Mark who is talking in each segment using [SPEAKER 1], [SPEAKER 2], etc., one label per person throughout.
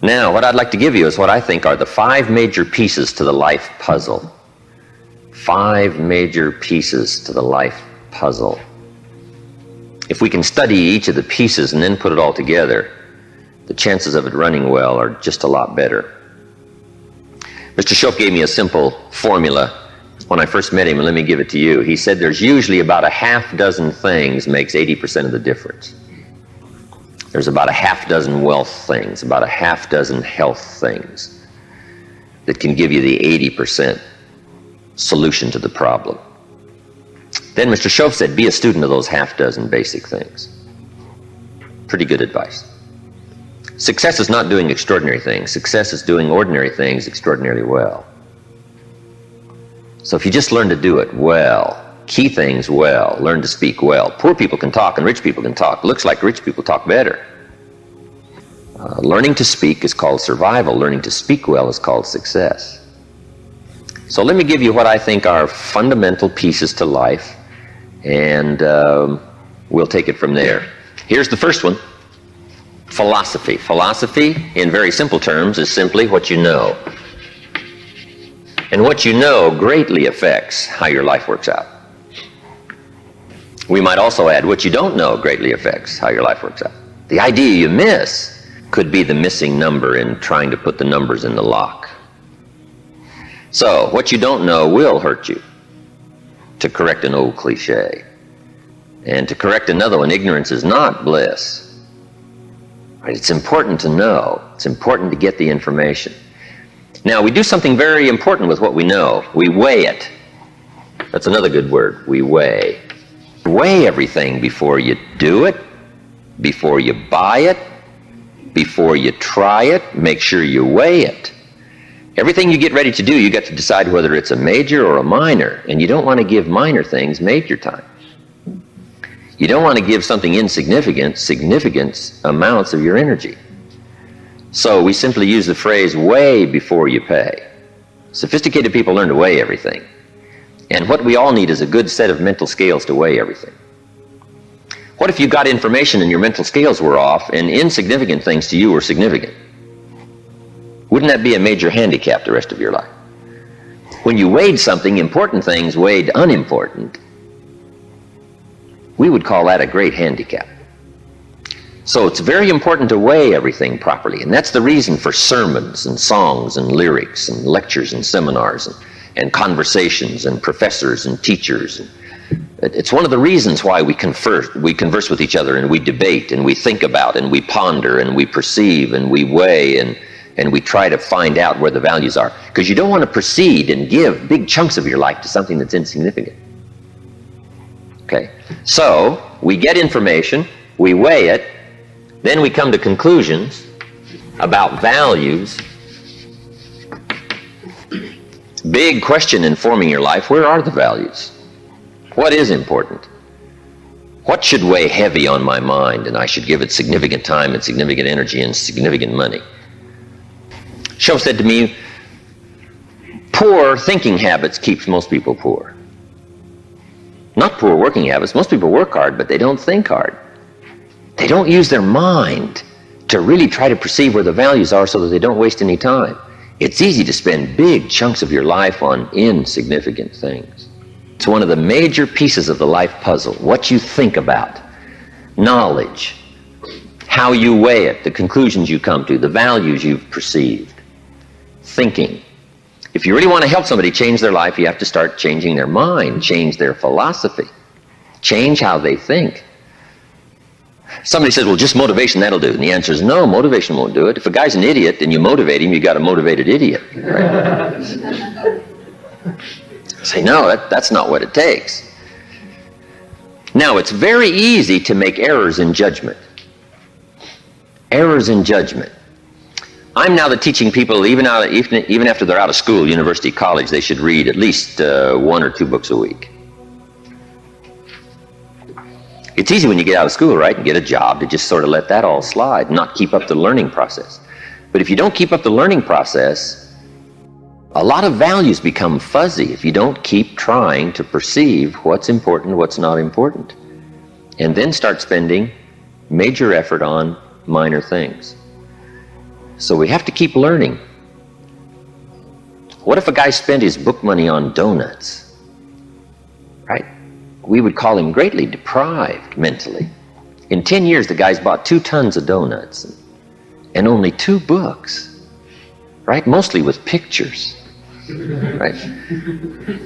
[SPEAKER 1] Now, what I'd like to give you is what I think are the 5 major pieces to the life puzzle. 5 major pieces to the life puzzle. If we can study each of the pieces and then put it all together, the chances of it running well are just a lot better. Mr. Shoaff gave me a simple formula when I first met him, and let me give it to you. He said there's usually about a half dozen things makes 80% of the difference. There's about a half dozen wealth things, about a half dozen health things that can give you the 80% solution to the problem. Then Mr. Shoaff said, be a student of those half dozen basic things. Pretty good advice. Success is not doing extraordinary things. Success is doing ordinary things extraordinarily well. So if you just learn to do it well, key things well, learn to speak well. Poor people can talk and rich people can talk. Looks like rich people talk better. Learning to speak is called survival. Learning to speak well is called success. So let me give you what I think are fundamental pieces to life, and we'll take it from there. Here's the first one. Philosophy. Philosophy, in very simple terms, is simply what you know. And what you know greatly affects how your life works out. We might also add, what you don't know greatly affects how your life works out. The idea you miss could be the missing number in trying to put the numbers in the lock. So, what you don't know will hurt you, to correct an old cliche. And to correct another one, ignorance is not bliss. Right? It's important to know. It's important to get the information. Now, we do something very important with what we know. We weigh it. That's another good word. We weigh. Weigh everything before you do it, before you buy it, before you try it. Make sure you weigh it. Everything you get ready to do, you got to decide whether it's a major or a minor. And you don't want to give minor things major time. You don't want to give something insignificant significant amounts of your energy. So we simply use the phrase, weigh before you pay. Sophisticated people learn to weigh everything. And what we all need is a good set of mental scales to weigh everything. What if you got information and your mental scales were off and insignificant things to you were significant? Wouldn't that be a major handicap the rest of your life? When you weighed something, important things weighed unimportant, we would call that a great handicap. So it's very important to weigh everything properly, and that's the reason for sermons and songs and lyrics and lectures and seminars and conversations and professors and teachers. It's one of the reasons why we converse with each other, and we debate and we think about and we ponder and we perceive and we weigh and we try to find out where the values are. Because you don't want to proceed and give big chunks of your life to something that's insignificant. Okay, so we get information, we weigh it, then we come to conclusions about values. Big question in forming your life, where are the values? What is important? What should weigh heavy on my mind and I should give it significant time and significant energy and significant money? Shoaff said to me, poor thinking habits keeps most people poor. Not poor working habits. Most people work hard, but they don't think hard. They don't use their mind to really try to perceive where the values are so that they don't waste any time. It's easy to spend big chunks of your life on insignificant things. It's one of the major pieces of the life puzzle. What you think about, knowledge, how you weigh it, the conclusions you come to, the values you've perceived, thinking. If you really want to help somebody change their life, you have to start changing their mind, change their philosophy, change how they think. Somebody says, well, just motivation, that'll do. And the answer is no, motivation won't do it. If a guy's an idiot and you motivate him, you got a motivated idiot. Right? Say, no, that's not what it takes. Now, it's very easy to make errors in judgment. Errors in judgment. I'm now teaching people, even after they're out of school, university, college, they should read at least 1 or 2 books a week. It's easy when you get out of school, right, and get a job to just sort of let that all slide, not keep up the learning process. But if you don't keep up the learning process, a lot of values become fuzzy if you don't keep trying to perceive what's important, what's not important, and then start spending major effort on minor things. So we have to keep learning. What if a guy spent his book money on donuts? Right? We would call him greatly deprived mentally. In 10 years, the guy's bought 2 tons of donuts and only 2 books, right? Mostly with pictures, right?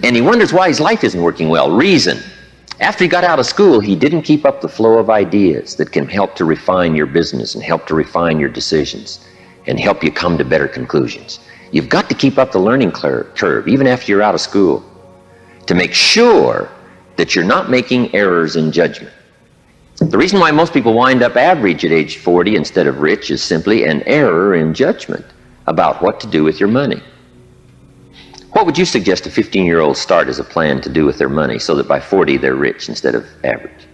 [SPEAKER 1] And he wonders why his life isn't working well. Reason. After he got out of school, he didn't keep up the flow of ideas that can help to refine your business and help to refine your decisions and help you come to better conclusions. You've got to keep up the learning curve, even after you're out of school, to make sure that you're not making errors in judgment. The reason why most people wind up average at age 40 instead of rich is simply an error in judgment about what to do with your money. What would you suggest a 15-year-old start as a plan to do with their money so that by 40 they're rich instead of average?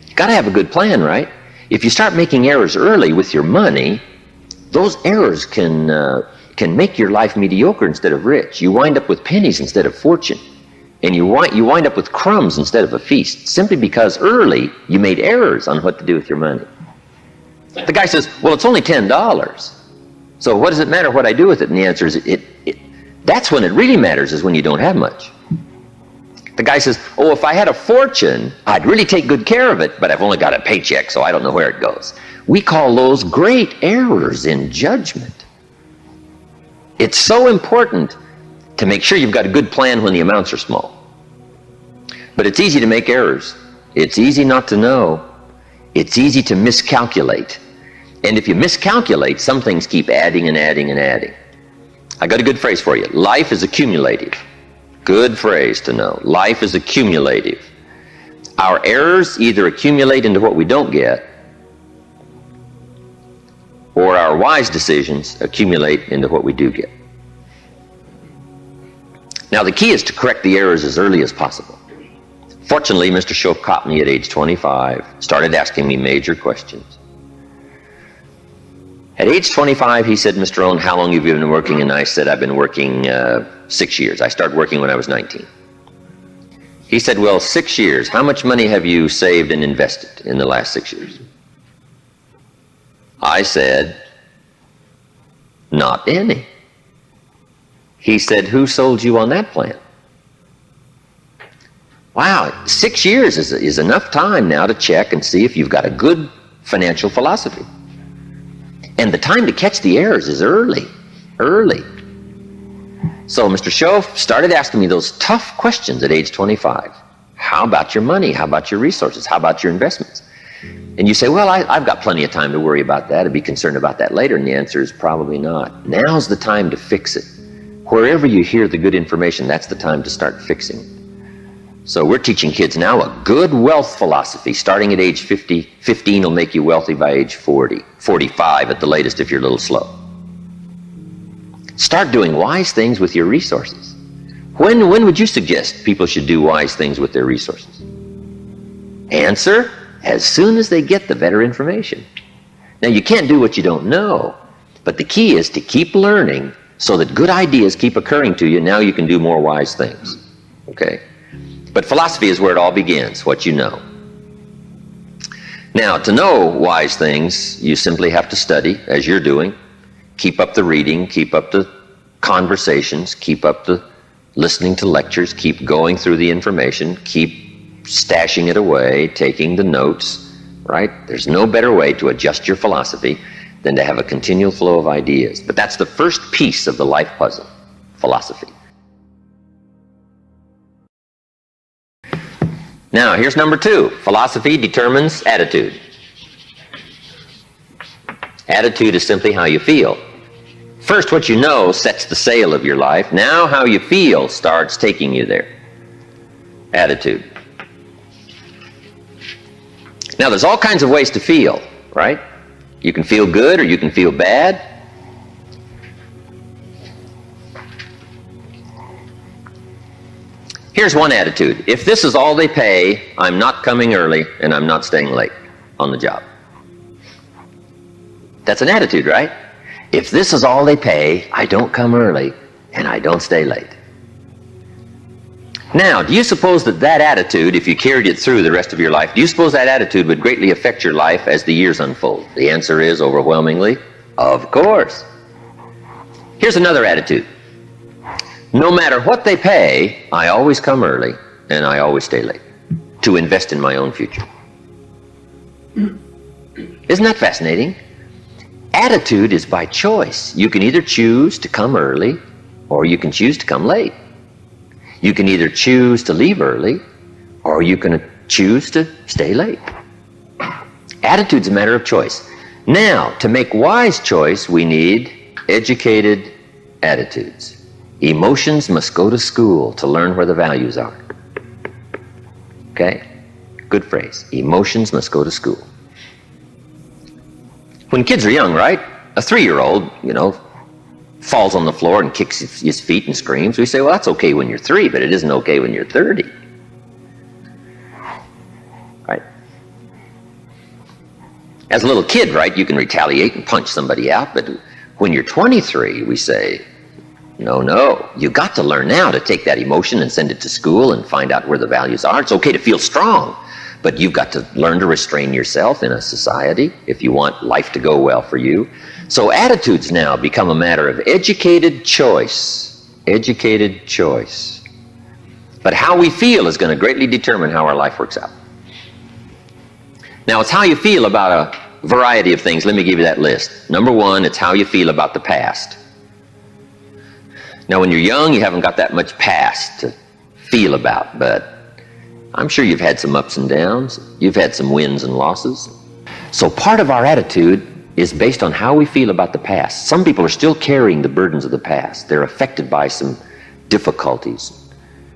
[SPEAKER 1] You've got to have a good plan, right? If you start making errors early with your money, those errors can make your life mediocre instead of rich. You wind up with pennies instead of fortune. And you wind up with crumbs instead of a feast, simply because early you made errors on what to do with your money. The guy says, well, it's only $10. So what does it matter what I do with it? And the answer is, that's when it really matters, is when you don't have much. The guy says, oh, if I had a fortune, I'd really take good care of it, but I've only got a paycheck, so I don't know where it goes. We call those great errors in judgment. It's so important to make sure you've got a good plan when the amounts are small. But it's easy to make errors. It's easy not to know. It's easy to miscalculate. And if you miscalculate, some things keep adding and adding and adding. I got a good phrase for you. Life is accumulative. Good phrase to know. Life is accumulative. Our errors either accumulate into what we don't get, or our wise decisions accumulate into what we do get. Now, the key is to correct the errors as early as possible. Fortunately, Mr. Shoaff caught me at age 25, started asking me major questions. At age 25, he said, Mr. Rohn, how long have you been working? And I said, I've been working 6 years. I started working when I was 19. He said, well, 6 years. How much money have you saved and invested in the last 6 years? I said, not any. He said, who sold you on that plan? Wow, 6 years is enough time now to check and see if you've got a good financial philosophy. And the time to catch the errors is early. So Mr. Shoaff started asking me those tough questions at age 25. How about your money? How about your resources? How about your investments? And you say, well, I've got plenty of time to worry about that and be concerned about that later. And the answer is probably not. Now's the time to fix it. Wherever you hear the good information, that's the time to start fixing it. So we're teaching kids now a good wealth philosophy. Starting at age 50, 15 will make you wealthy by age 40, 45 at the latest if you're a little slow. Start doing wise things with your resources. When would you suggest people should do wise things with their resources? Answer, as soon as they get the better information. Now, you can't do what you don't know, but the key is to keep learning so that good ideas keep occurring to you. Now you can do more wise things. Okay? But philosophy is where it all begins, what you know. Now, to know wise things, you simply have to study, as you're doing. Keep up the reading, keep up the conversations, keep up the listening to lectures, keep going through the information, keep stashing it away, taking the notes, right? There's no better way to adjust your philosophy than to have a continual flow of ideas. But that's the first piece of the life puzzle, philosophy. Now, here's number 2. Philosophy determines attitude. Attitude is simply how you feel. First, what you know sets the sail of your life. Now, how you feel starts taking you there. Attitude. Now, there's all kinds of ways to feel, right? You can feel good or you can feel bad. Here's one attitude. If this is all they pay, I'm not coming early and I'm not staying late on the job. That's an attitude, right? If this is all they pay, I don't come early and I don't stay late. Now, do you suppose that attitude, if you carried it through the rest of your life, do you suppose that attitude would greatly affect your life as the years unfold? The answer is overwhelmingly Of course. Here's another attitude. No matter what they pay, I always come early and I always stay late to invest in my own future. Isn't that fascinating? Attitude is by choice. You can either choose to come early or you can choose to come late. You can either choose to leave early or you can choose to stay late. Attitude's a matter of choice. Now, to make wise choice, we need educated attitudes. Emotions must go to school to learn where the values are. Okay? Good phrase. Emotions must go to school. When kids are young, right? A 3-year-old, falls on the floor and kicks his feet and screams. We say, well, that's okay when you're 3, but it isn't okay when you're 30. Right? As a little kid, right, you can retaliate and punch somebody out, but when you're 23, we say, no, you got to learn now to take that emotion and send it to school and find out where the values are. It's okay to feel strong, but you've got to learn to restrain yourself in a society if you want life to go well for you. So attitudes now become a matter of educated choice. Educated choice. But how we feel is going to greatly determine how our life works out. Now, it's how you feel about a variety of things. Let me give you that list. Number 1, it's how you feel about the past. Now, when you're young, you haven't got that much past to feel about, but I'm sure you've had some ups and downs. You've had some wins and losses. So part of our attitude is based on how we feel about the past. Some people are still carrying the burdens of the past. They're affected by some difficulties,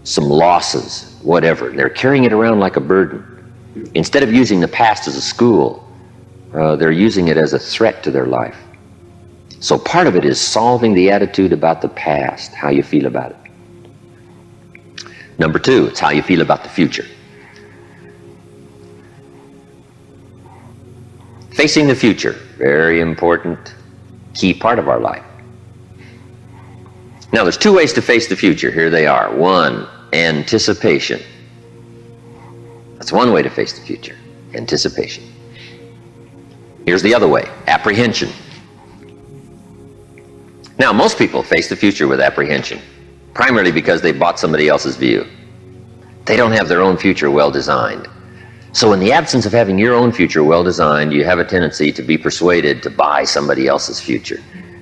[SPEAKER 1] some losses, whatever. They're carrying it around like a burden. Instead of using the past as a school, they're using it as a threat to their life. So part of it is solving the attitude about the past, how you feel about it. Number 2, it's how you feel about the future. Facing the future, very important, key part of our life. Now, there's 2 ways to face the future. Here they are. 1, anticipation. That's one way to face the future, anticipation. Here's the other way, apprehension. Now, most people face the future with apprehension, primarily because they bought somebody else's view. They don't have their own future well designed. So in the absence of having your own future well designed, you have a tendency to be persuaded to buy somebody else's future.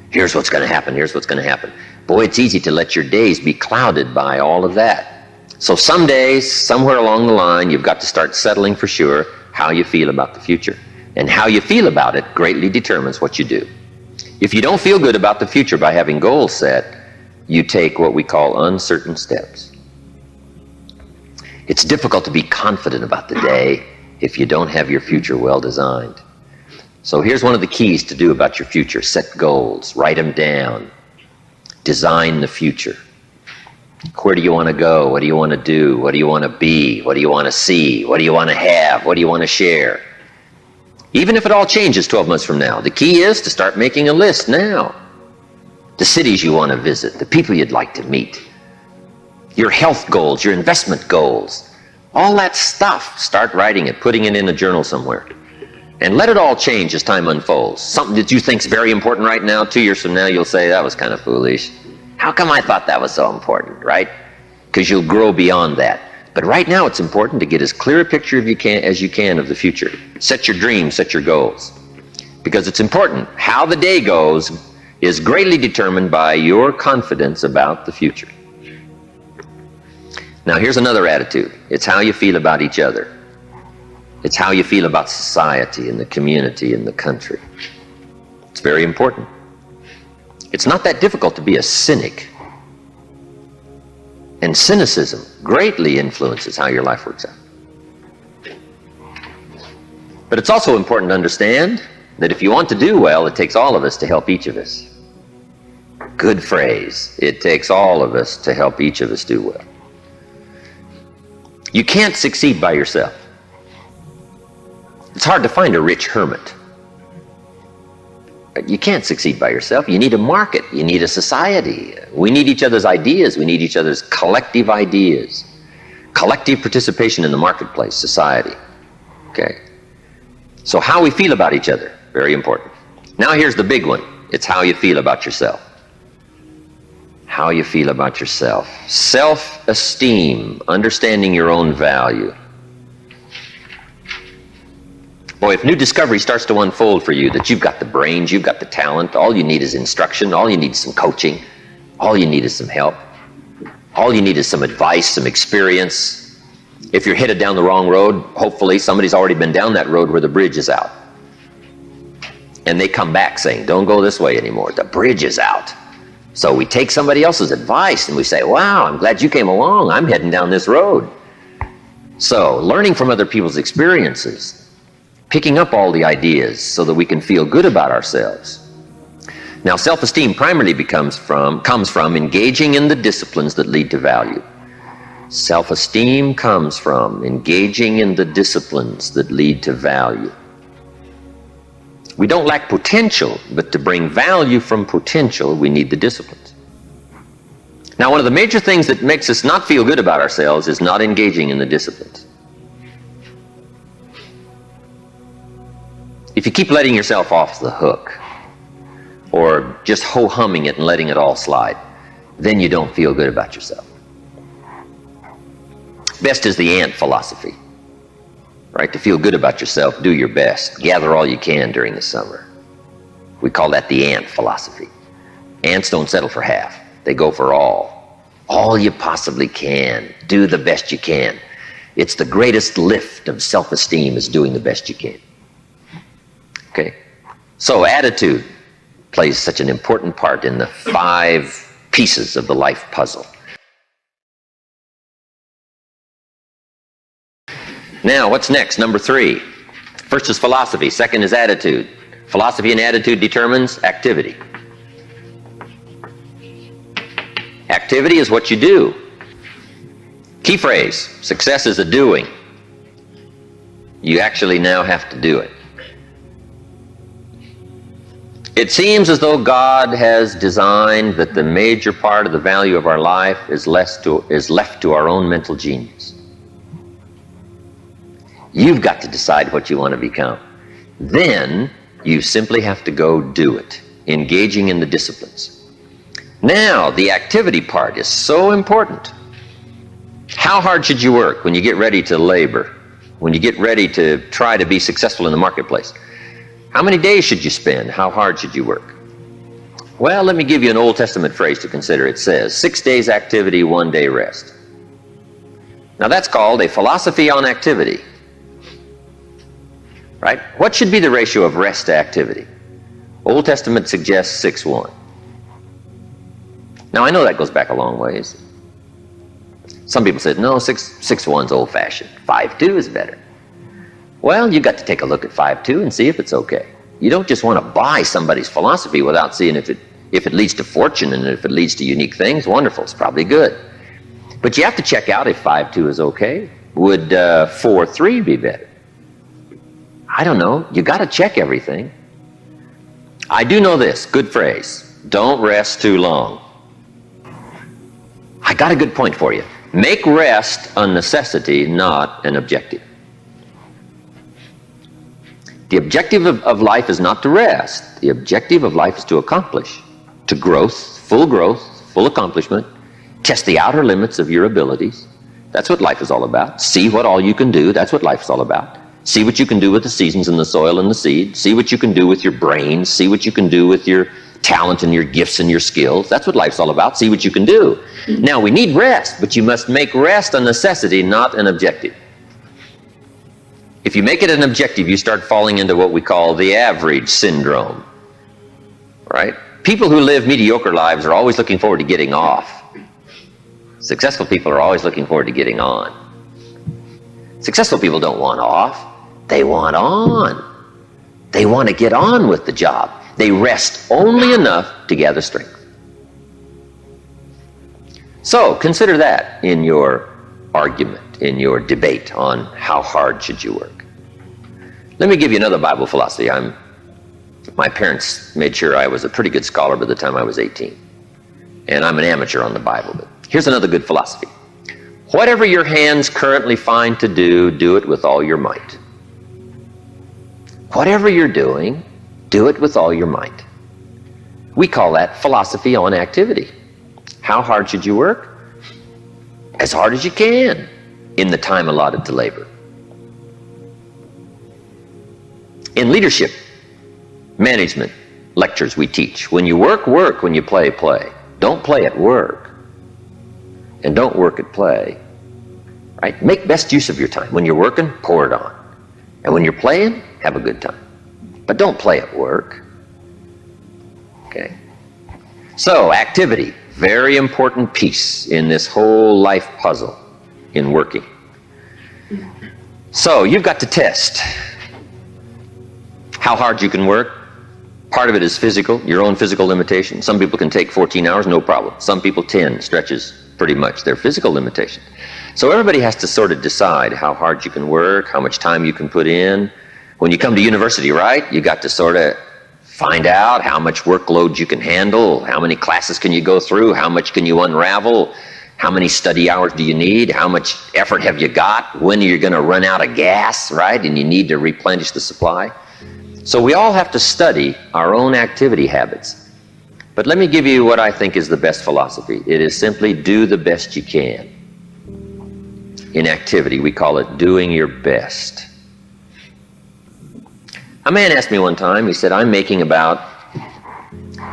[SPEAKER 1] Here's what's going to happen, here's what's going to happen. Boy, it's easy to let your days be clouded by all of that. So some days, somewhere along the line, you've got to start settling for sure how you feel about the future. And how you feel about it greatly determines what you do. If you don't feel good about the future by having goals set, you take what we call uncertain steps. It's difficult to be confident about the day if you don't have your future well designed. So here's one of the keys to do about your future. Set goals, write them down, design the future. Where do you want to go? What do you want to do? What do you want to be? What do you want to see? What do you want to have? What do you want to share? Even if it all changes 12 months from now, the key is to start making a list now. The cities you want to visit, the people you'd like to meet, your health goals, your investment goals, all that stuff. Start writing it, putting it in a journal somewhere. And let it all change as time unfolds. Something that you think is very important right now, 2 years from now, you'll say, that was kind of foolish. How come I thought that was so important, right? Because you'll grow beyond that. But right now it's important to get as clear a picture as you can of the future. Set your dreams, set your goals. Because it's important. How the day goes is greatly determined by your confidence about the future. Now here's another attitude. It's how you feel about each other. It's how you feel about society and the community and the country. It's very important. It's not that difficult to be a cynic. And cynicism greatly influences how your life works out. But it's also important to understand that if you want to do well, it takes all of us to help each of us. Good phrase. It takes all of us to help each of us do well. You can't succeed by yourself. It's hard to find a rich hermit. You can't succeed by yourself. You need a market. You need a society. We need each other's ideas. We need each other's collective ideas. Collective participation in the marketplace, society. Okay? So how we feel about each other, very important. Now here's the big one. It's how you feel about yourself. How you feel about yourself. Self-esteem, understanding your own value. Boy, if new discovery starts to unfold for you, that you've got the brains, you've got the talent, all you need is instruction, all you need is some coaching, all you need is some help, all you need is some advice, some experience. If you're headed down the wrong road, hopefully somebody's already been down that road where the bridge is out. And they come back saying, don't go this way anymore, the bridge is out. So we take somebody else's advice and we say, wow, I'm glad you came along, I'm heading down this road. So learning from other people's experiences, picking up all the ideas so that we can feel good about ourselves. Now, self-esteem primarily comes from engaging in the disciplines that lead to value. Self-esteem comes from engaging in the disciplines that lead to value. We don't lack potential, but to bring value from potential, we need the disciplines. Now, one of the major things that makes us not feel good about ourselves is not engaging in the disciplines. If you keep letting yourself off the hook, or just ho-humming it and letting it all slide, then you don't feel good about yourself. Best is the ant philosophy, right? To feel good about yourself, do your best. Gather all you can during the summer. We call that the ant philosophy. Ants don't settle for half. They go for all. All you possibly can. Do the best you can. It's the greatest lift of self-esteem is doing the best you can. Okay? So attitude plays such an important part in the 5 pieces of the life puzzle. Now, what's next? Number 3. First is philosophy. Second is attitude. Philosophy and attitude determines activity. Activity is what you do. Key phrase, success is a doing. You actually now have to do it. It seems as though God has designed that the major part of the value of our life is left to our own mental genius. You've got to decide what you want to become. Then you simply have to go do it, engaging in the disciplines. Now, the activity part is so important. How hard should you work when you get ready to labor, when you get ready to try to be successful in the marketplace? How many days should you spend? How hard should you work? Well, let me give you an Old Testament phrase to consider. It says, 6 days activity, 1 day rest. Now that's called a philosophy on activity. Right? What should be the ratio of rest to activity? Old Testament suggests 6:1. Now I know that goes back a long ways. Some people said, no, 6:1's old-fashioned. 5:2 is better. Well, you've got to take a look at 5:2 and see if it's okay. You don't just want to buy somebody's philosophy without seeing if it leads to fortune, and if it leads to unique things, wonderful, it's probably good. But you have to check out if 5:2 is okay. Would 4:3 be better? I don't know. You got to check everything. I do know this, good phrase, don't rest too long. I got a good point for you. Make rest a necessity, not an objective. The objective of life is not to rest. The objective of life is to accomplish, to growth, full accomplishment, test the outer limits of your abilities. That's what life is all about. See what all you can do. That's what life is all about. See what you can do with the seasons and the soil and the seed. See what you can do with your brains. See what you can do with your talent and your gifts and your skills. That's what life's all about. See what you can do. Now, we need rest, but you must make rest a necessity, not an objective. If you make it an objective, you start falling into what we call the average syndrome. Right? People who live mediocre lives are always looking forward to getting off. Successful people are always looking forward to getting on. Successful people don't want off. They want on. They want to get on with the job. They rest only enough to gather strength. So consider that in your argument, in your debate on how hard should you work. Let me give you another Bible philosophy. My parents made sure I was a pretty good scholar by the time I was 18. And I'm an amateur on the Bible. But here's another good philosophy. Whatever your hands currently find to do, do it with all your might. Whatever you're doing, do it with all your might. We call that philosophy on activity. How hard should you work? As hard as you can in the time allotted to labor. In leadership, management, lectures we teach, when you work, work. When you play, play. Don't play at work. And don't work at play. Right? Make best use of your time. When you're working, pour it on. And when you're playing, have a good time. But don't play at work. Okay? So, activity, very important piece in this whole life puzzle in working. So, you've got to test how hard you can work. Part of it is physical, your own physical limitation. Some people can take 14 hours, no problem. Some people 10 stretches pretty much their physical limitation. So everybody has to sort of decide how hard you can work, how much time you can put in. When you come to university, right, you got to sort of find out how much workload you can handle, how many classes can you go through, how much can you unravel, how many study hours do you need, how much effort have you got, when are you going to run out of gas, right, and you need to replenish the supply. So we all have to study our own activity habits. But let me give you what I think is the best philosophy. It is simply do the best you can. In activity, we call it doing your best. A man asked me one time, he said, I'm making about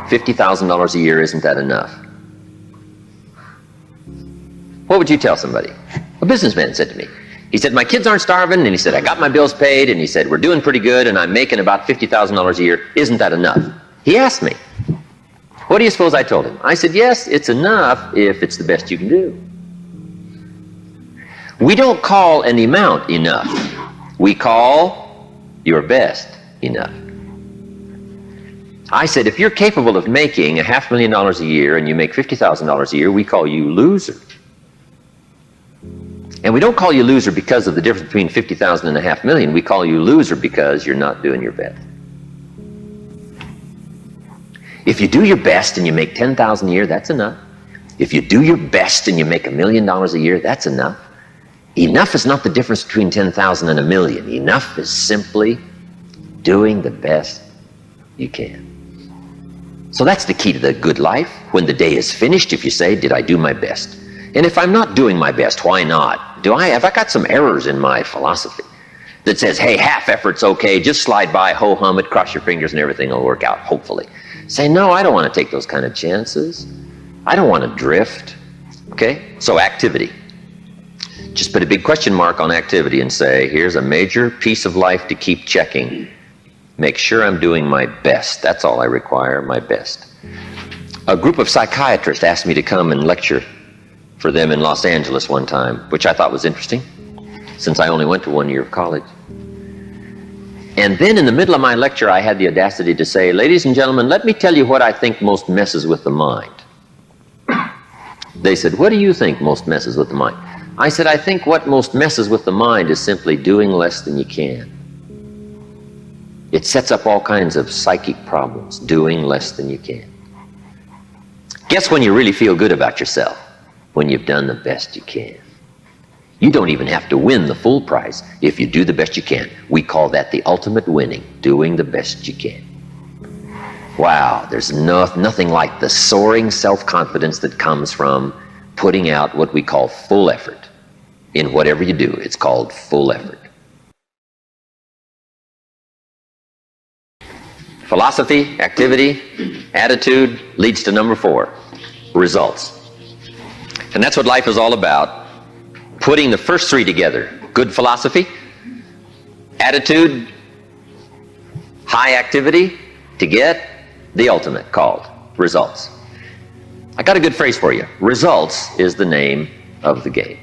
[SPEAKER 1] $50,000 a year, isn't that enough? What would you tell somebody? A businessman said to me. He said, my kids aren't starving, and he said, I got my bills paid, and he said, we're doing pretty good, and I'm making about $50,000 a year. Isn't that enough? He asked me. What do you suppose I told him? I said, yes, it's enough if it's the best you can do. We don't call an amount enough. We call your best enough. I said, if you're capable of making $500,000 a year and you make $50,000 a year, we call you loser. And we don't call you loser because of the difference between $50,000 and $500,000. We call you loser because you're not doing your best. If you do your best and you make $10,000 a year, that's enough. If you do your best and you make $1 million a year, that's enough. Enough is not the difference between 10,000 and 1,000,000. Enough is simply doing the best you can. So that's the key to the good life. When the day is finished, if you say, did I do my best? And if I'm not doing my best, why not? Have I got some errors in my philosophy that says, hey, half effort's okay, just slide by, ho-hum it, cross your fingers and everything will work out, hopefully. Say, no, I don't want to take those kind of chances. I don't want to drift. Okay? So activity. Just put a big question mark on activity and say, here's a major piece of life to keep checking. Make sure I'm doing my best. That's all I require, my best. A group of psychiatrists asked me to come and lecture for them in Los Angeles one time, which I thought was interesting, since I only went to 1 year of college. And then in the middle of my lecture, I had the audacity to say, ladies and gentlemen, let me tell you what I think most messes with the mind. They said, what do you think most messes with the mind? I said, I think what most messes with the mind is simply doing less than you can. It sets up all kinds of psychic problems, doing less than you can. Guess when you really feel good about yourself? When you've done the best you can. You don't even have to win the full prize if you do the best you can. We call that the ultimate winning, doing the best you can. Wow, there's nothing like the soaring self-confidence that comes from putting out what we call full effort. In whatever you do, it's called full effort. Philosophy, activity, attitude leads to number 4, results. And that's what life is all about. Putting the first 3 together. Good philosophy, attitude, high activity to get the ultimate called results. I got a good phrase for you. Results is the name of the game.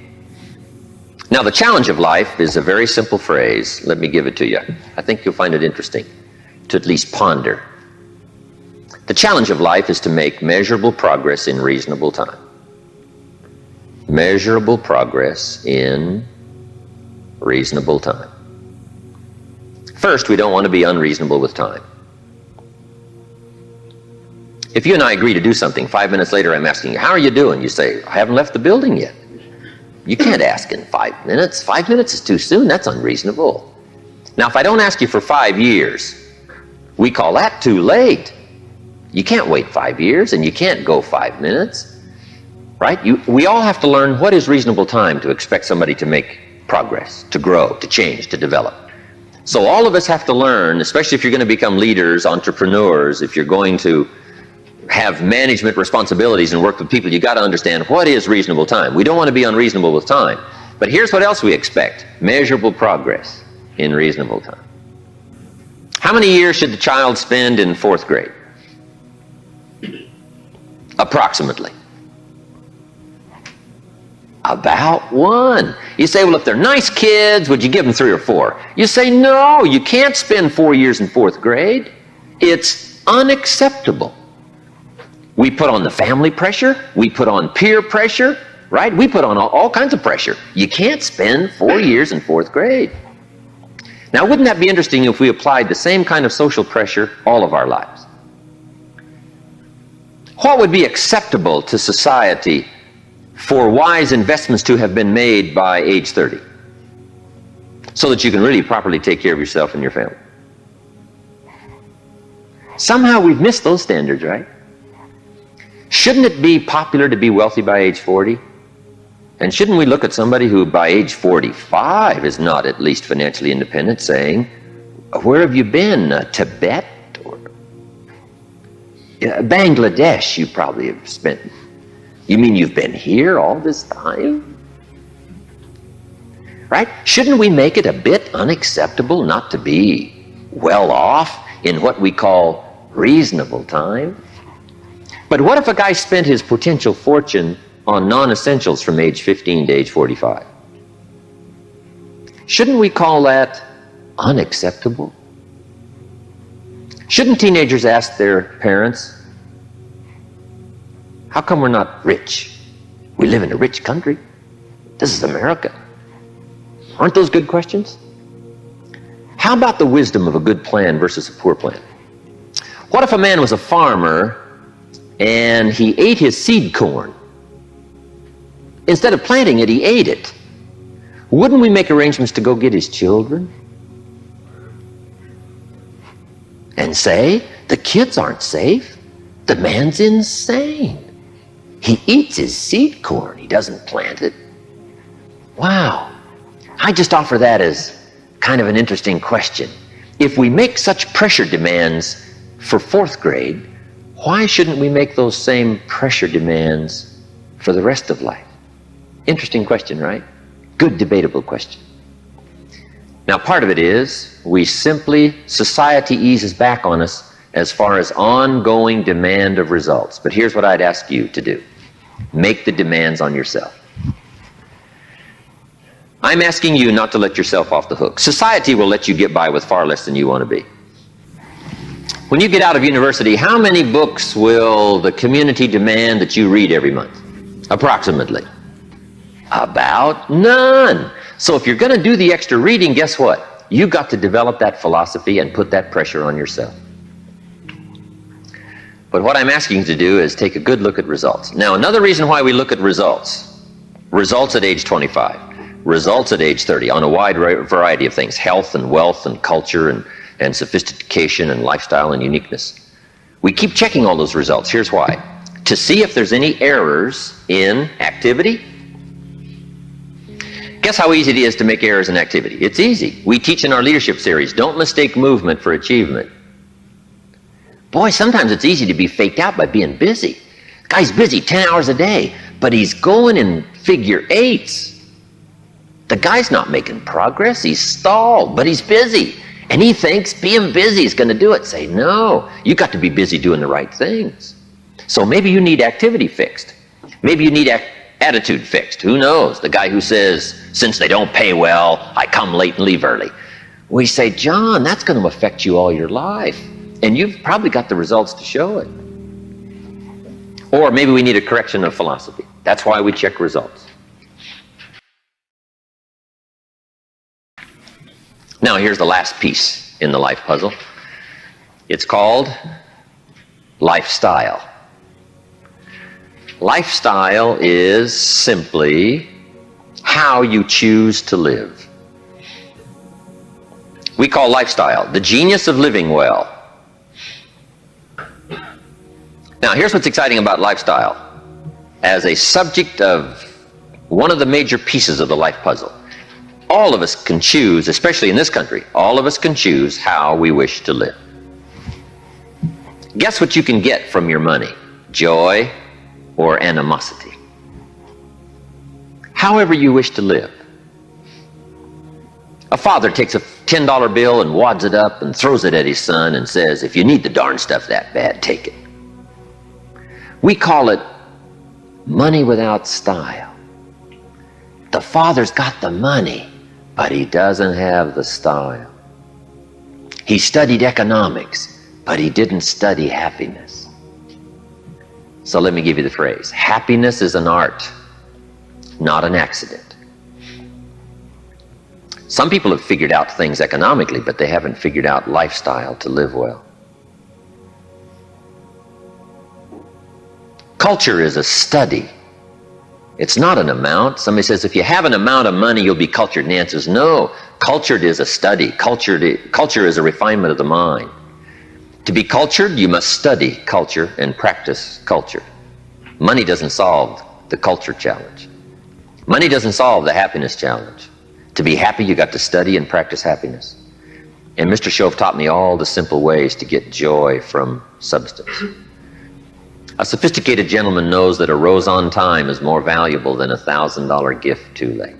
[SPEAKER 1] Now the challenge of life is a very simple phrase. Let me give it to you. I think you'll find it interesting to at least ponder. The challenge of life is to make measurable progress in reasonable time. Measurable progress in reasonable time. First, we don't want to be unreasonable with time. If you and I agree to do something, 5 minutes later I'm asking you, how are you doing? You say, I haven't left the building yet. You can't ask in 5 minutes. 5 minutes is too soon. That's unreasonable. Now, if I don't ask you for 5 years, we call that too late. You can't wait 5 years, and you can't go 5 minutes, right? We all have to learn what is reasonable time to expect somebody to make progress, to grow, to change, to develop. So all of us have to learn, especially if you're going to become leaders, entrepreneurs, if you're going to have management responsibilities and work with people, you got to understand what is reasonable time. We don't want to be unreasonable with time. But here's what else we expect: measurable progress in reasonable time. How many years should the child spend in 4th grade? Approximately. About 1. You say, well, if they're nice kids, would you give them 3 or 4? You say, no, you can't spend 4 years in 4th grade. It's unacceptable. We put on the family pressure. We put on peer pressure, right? We put on all kinds of pressure. You can't spend 4 years in 4th grade. Now, wouldn't that be interesting if we applied the same kind of social pressure all of our lives? What would be acceptable to society for wise investments to have been made by age 30, so that you can really properly take care of yourself and your family? Somehow we've missed those standards, right? Shouldn't it be popular to be wealthy by age 40? And shouldn't we look at somebody who by age 45 is not at least financially independent, saying, where have you been? Tibet? Or Bangladesh you probably have spent. You mean you've been here all this time? Right? Shouldn't we make it a bit unacceptable not to be well off in what we call reasonable time? But what if a guy spent his potential fortune on non-essentials from age 15 to age 45? Shouldn't we call that unacceptable? Shouldn't teenagers ask their parents, how come we're not rich? We live in a rich country. This is America. Aren't those good questions? How about the wisdom of a good plan versus a poor plan? What if a man was a farmer and he ate his seed corn? Instead of planting it, he ate it. Wouldn't we make arrangements to go get his children? And say, the kids aren't safe. The man's insane. He eats his seed corn. He doesn't plant it. Wow. I just offer that as kind of an interesting question. If we make such pressure demands for 4th grade, why shouldn't we make those same pressure demands for the rest of life? Interesting question, right? Good debatable question. Now, part of it is society eases back on us as far as ongoing demand of results. But here's what I'd ask you to do. Make the demands on yourself. I'm asking you not to let yourself off the hook. Society will let you get by with far less than you want to be. When you get out of university, how many books will the community demand that you read every month? Approximately. About none. So if you're going to do the extra reading, guess what? You've got to develop that philosophy and put that pressure on yourself. But what I'm asking you to do is take a good look at results. Now, another reason why we look at results at age 25, results at age 30, on a wide variety of things: health and wealth and culture and sophistication and lifestyle and uniqueness. We keep checking all those results. Here's why. To see if there's any errors in activity. Guess how easy it is to make errors in activity? It's easy. We teach in our leadership series, don't mistake movement for achievement. Boy, sometimes it's easy to be faked out by being busy. The guy's busy 10 hours a day, but he's going in figure 8s. The guy's not making progress. He's stalled, but he's busy. And he thinks being busy is going to do it. Say, no, you got to be busy doing the right things. So maybe you need activity fixed. Maybe you need attitude fixed. Who knows? The guy who says, since they don't pay well, I come late and leave early. We say, John, that's going to affect you all your life. And you've probably got the results to show it. Or maybe we need a correction of philosophy. That's why we check results. Now here's the last piece in the life puzzle. It's called lifestyle. Lifestyle is simply how you choose to live. We call lifestyle the genius of living well. Now, here's what's exciting about lifestyle. As a subject of one of the major pieces of the life puzzle, all of us can choose, especially in this country, all of us can choose how we wish to live. Guess what you can get from your money? Joy or animosity. However you wish to live. A father takes a $10 bill and wads it up and throws it at his son and says, if you need the darn stuff that bad, take it. We call it money without style. The father's got the money, but he doesn't have the style. He studied economics, but he didn't study happiness. So let me give you the phrase. Happiness is an art, not an accident. Some people have figured out things economically, but they haven't figured out lifestyle to live well. Culture is a study. It's not an amount. Somebody says, if you have an amount of money, you'll be cultured. And the answer is no. Cultured is a study. Culture is a refinement of the mind. To be cultured, you must study culture and practice culture. Money doesn't solve the culture challenge. Money doesn't solve the happiness challenge. To be happy, you got to study and practice happiness. And Mr. Shove taught me all the simple ways to get joy from substance. A sophisticated gentleman knows that a rose on time is more valuable than a $1,000 gift too late.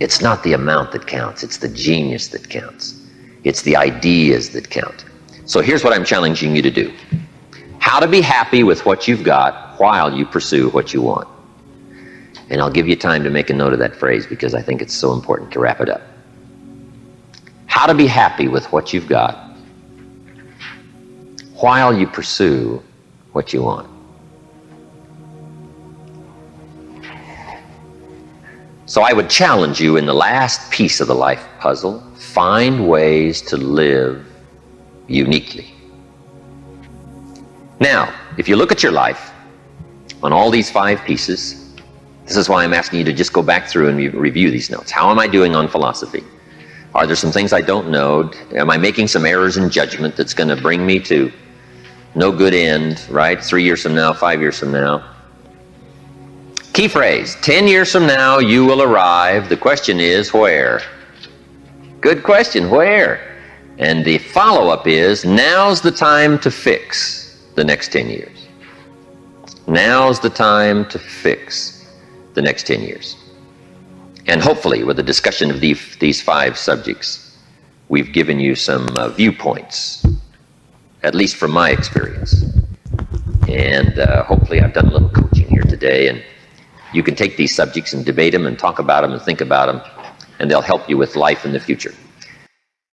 [SPEAKER 1] It's not the amount that counts, it's the genius that counts. It's the ideas that count. So here's what I'm challenging you to do. How to be happy with what you've got while you pursue what you want. And I'll give you time to make a note of that phrase because I think it's so important to wrap it up. How to be happy with what you've got while you pursue what you want. So I would challenge you in the last piece of the life puzzle, find ways to live uniquely. Now, if you look at your life on all these 5 pieces, this is why I'm asking you to just go back through and review these notes. How am I doing on philosophy? Are there some things I don't know? Am I making some errors in judgment that's going to bring me to no good end, right? 3 years from now, 5 years from now. Key phrase, 10 years from now you will arrive. The question is where? Good question, where? And the follow-up is, now's the time to fix the next 10 years. Now's the time to fix the next 10 years. And hopefully with the discussion of these 5 subjects, we've given you some viewpoints, at least from my experience. And hopefully I've done a little coaching here today, and you can take these subjects and debate them and talk about them and think about them, and they'll help you with life in the future.